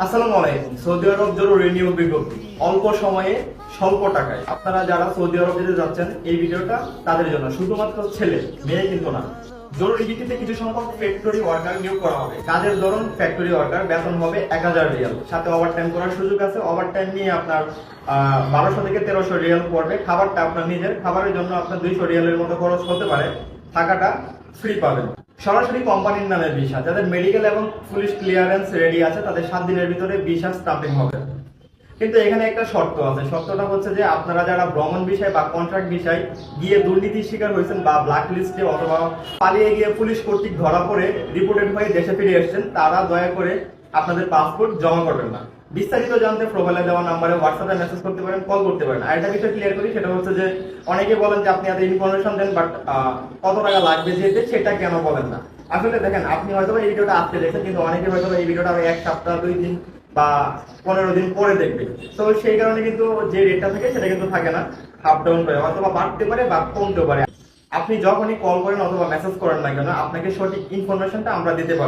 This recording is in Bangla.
আসসালামু আলাইকুম। সৌদি আরব জরুরি নিয়োগ বিজ্ঞপ্তি, অল্প সময়ে স্বল্প টাকায়। আপনারা যারা সৌদি আরব যেতে যাচ্ছেন, এই ভিডিওটা তাদের জন্য, শুধুমাত্র ছেলে মেয়ে কিন্তু না। জরুরি ভিত্তিতে কিছু সংখ্যক ফ্যাক্টরি ওয়ার্কার নিয়োগ করা হবে। কাজের ধরন ফ্যাক্টরি ওয়ার্কার, বেতন হবে 1000 রিয়াল, সাথে ওভারটাইম করার সুযোগ আছে। ওভারটাইম নিয়ে আপনার 1200 থেকে 1300 রিয়াল পড়বে। খাবারটা আপনার নিজের, খাবারের জন্য আপনার 200 রিয়ালের মতো খরচ হতে পারে। থাকাটা ফ্রি পাবেন। সরাসরি কোম্পানির নামে ভিসা, যাদের মেডিকেল এবং পুলিশ ক্লিয়ারেন্স রেডি আছে তাদের 7 দিনের ভিতরে ভিসা স্টাম্পিং হবে। কিন্তু এখানে একটা শর্ত আছে। শর্তটা হচ্ছে যে আপনারা যারা ভ্রমণ বিষয় বা কন্ট্রাক্ট বিষয় গিয়ে দুর্নীতির শিকার হয়েছেন বা ব্ল্যাক লিস্টে অথবা পালিয়ে গিয়ে পুলিশ কর্তৃক ধরা পড়ে রিপোর্টেড হয়ে দেশে ফিরে এসেছেন, তারা দয়া করে আপনাদের পাসপোর্ট জমা করবেন না। বিস্তারিত জানতে প্রোফাইলে দেওয়া নাম্বারে হোয়াটসঅ্যাপে মেসেজ করতে পারেন, কল করতে পারেন। আর একটা বিষয় ক্লিয়ার করি, সেটা হচ্ছে যে অনেকে বলেন যে আপনি এত ইনফরমেশন দেন, বাট কত টাকা লাগবে যেতে সেটা কেন বলেন না। আসলে দেখেন, আপনি হয়তো এই ভিডিওটা আজকে দেখছেন, কিন্তু অনেকে হয়তো এই ভিডিওটা আরো 1 সপ্তাহ 2 দিন বা 15 দিন পরে দেখবে। তো সেই কারণে কিন্তু যে রেটটা থাকে সেটা কিন্তু থাকে না, আপ ডাউন করে, অথবা বাড়তে পারে বা কমতে পারে। আপনি যখনই কল করেন অথবা মেসেজ করেন না কেন, আপনাকে সঠিক ইনফরমেশনটা আমরা দিতে পারবো।